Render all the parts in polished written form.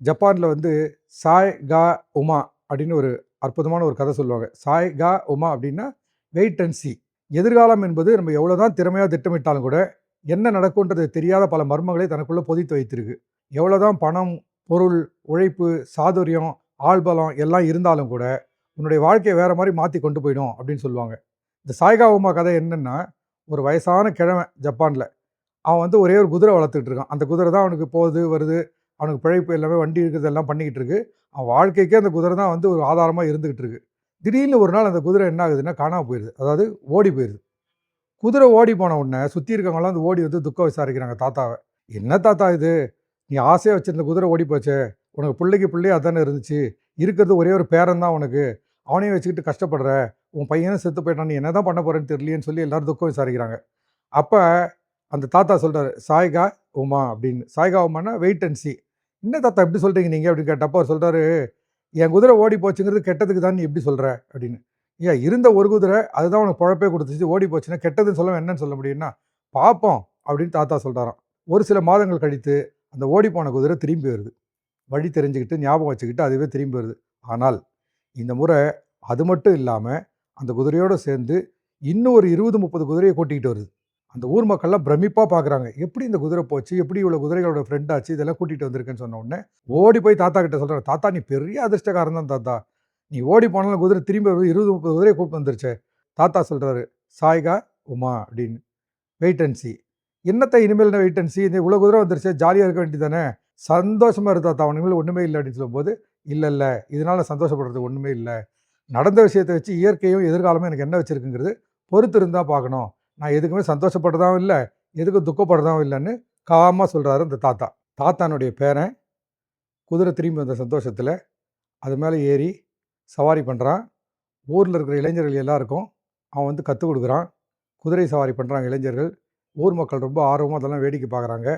ஜப்பான்ல வந்து சாய் கா உமா அப்படின்னு ஒரு அற்புதமான ஒரு கதை சொல்லுவாங்க. சாய் கா உமா அப்படின்னா வெயிட் அண்ட் சி. எதிர்காலம் என்பது நம்ம எவ்வளோதான் திறமையா திட்டமிட்டாலும் கூட, என்ன நடக்கும்ன்றது தெரியாத பல மர்மங்களை தனக்குள்ள பொதித்து வைத்திருக்கு. எவ்வளோதான் பணம், பொருள், உழைப்பு, சாதுரியம், ஆள்பலம் எல்லாம் இருந்தாலும் கூட, உன்னுடைய வாழ்க்கைய வேற மாரி மாத்தி கொண்டு போயிடும் அப்படின்னு சொல்லுவாங்க. இந்த சாய்கா உமா கதை என்னன்னா, ஒரு வயசான கிழவன் ஜப்பான்ல. அவன் வந்து ஒரே ஒரு குதிரை வளர்த்துட்டு இருக்கான். அந்த குதிரை தான் அவனுக்கு போகுது, வருது. அவனுக்கு பிழைப்பு எல்லாமே வண்டி இருக்குது எல்லாம் பண்ணிக்கிட்டு இருக்கு. அவன் வாழ்க்கைக்கே அந்த குதிரை தான் வந்து ஒரு ஆதாரமா இருந்துகிட்டு இருக்கு. திடீர்னு ஒரு நாள் அந்த குதிரை என்ன ஆகுதுன்னா, காணாம போயிருது. அதாவது ஓடி போயிருது. குதிரை ஓடி போன உடனே சுத்தி இருக்கவங்கலாம் வந்து ஓடி வந்து துக்கம் விசாரிக்கிறாங்க தாத்தாவ. "என்ன தாத்தா இது? நீ ஆசையா வச்சிருந்த குதிரை ஓடி போச்சே! உனக்கு புள்ளைக்கு புள்ளையே அதானே இருந்துச்சு. இருக்கிறது ஒரே ஒரு பேரன் தான் உனக்கு. அவனையும் வச்சுக்கிட்டு கஷ்டப்படுற. உன் பையனும் செத்து போயிட்டான். நீ என்னதான் பண்ண போறேன்னு தெரியலையேன்னு" சொல்லி எல்லாரும் துக்கம் விசாரிக்கிறாங்க. அப்ப அந்த தாத்தா சொல்றாரு, "சாய்கா உமா" அப்படின்னு. சாய்கா உமான்னா வெயிட் அண்ட் சி. "என்ன தாத்தா இப்படி சொல்றீங்க நீங்க?" அப்படின்னு கேட்டப்போ அவர் சொல்றாரு, "என் குதிரை ஓடி போச்சுங்கிறது கெட்டதுக்கு தான் நீ எப்படி சொல்ற?" அப்படின்னு. "ஏன் இருந்த ஒரு குதிரை அதுதான் உனக்கு பொழப்பே குடுத்துச்சு. ஓடி போச்சுன்னா கெட்டதுன்னு சொல்லாம என்னன்னு சொல்ல முடியும்னா?" "பார்ப்போம்" அப்படின்னு தாத்தா சொல்றாராம். ஒரு சில மாதங்கள் கழித்து அந்த ஓடிப்போன குதிரை திரும்பி வருது. வழி தெரிஞ்சுக்கிட்டு, ஞாபகம் வச்சுக்கிட்டு அதுவே திரும்பி வருது. ஆனால் இந்த முறை அது மட்டும் இல்லாம, அந்த குதிரையோட சேர்ந்து இன்னும் ஒரு 20, 30 குதிரைய கூட்டிக்கிட்டு வருது. அந்த ஊர் மக்கள்லாம் பிரமிப்பா பார்க்குறாங்க. எப்படி இந்த குதிரை போச்சு? எப்படி இவ்வளோ குதிரைகளோட ஃப்ரெண்ட் ஆச்சு? இதெல்லாம் கூட்டிட்டு வந்திருக்கேன்னு சொன்ன உடனே, ஓடி போய் தாத்தா கிட்ட சொல்றாங்க. "தாத்தா நீ பெரிய அதிர்ஷ்டக்காரன் தான் தாத்தா. நீ ஓடி போனாலும் குதிரை திரும்பி வருது 20, 30 குதிரைய கூட்டிட்டு வந்துருச்சே." தாத்தா சொல்றாரு, "சாய்கா உமா" அப்படின்னு. Wait and see. "என்னத்த இனிமேல் என்ன வெயிட் அண்ட் சி? இந்த இவ்வளோ குதிரை வந்துருச்சே ஜாலியா இருக்க வேண்டியது தானே. சந்தோஷமா இரு தாத்தா. இனிமேல் ஒண்ணுமே இல்ல" அப்படின்னு சொல்லும்போது, "இல்ல, இல்ல. இதனால சந்தோஷப்படுறதுக்கு ஒண்ணுமே இல்ல. நடந்த விஷயத்த வச்சு இயற்கையும், எதிர்காலமும் எனக்கு என்ன வச்சிருக்குங்கிறது பொறுத்து இருந்தா பார்க்கணும். நான் எதுக்குமே சந்தோஷப்பட்டதாவும் இல்ல, எதுக்கும் துக்கப்பட்டதாவும் இல்லன்னு" காமா சொல்றாரு அந்த தாத்தா. தாத்தானுடைய பேரன் குதிரை திரும்பி வந்த சந்தோஷத்துல, அது மேல ஏறி சவாரி பண்றான். ஊர்ல இருக்கிற இளைஞர்கள் எல்லாருக்கும் அவன் வந்து கத்துக் குடுக்குறான். குதிரை சவாரி பண்றாங்க இளைஞர்கள். ஊர் மக்கள் ரொம்ப ஆர்வமா அதெல்லாம் வேடிக்கை பார்க்குறாங்க.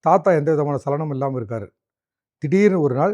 தாத்தா எந்த விதமான சலனமும் இல்லாம இருக்காரு. திடீர்னு ஒரு நாள்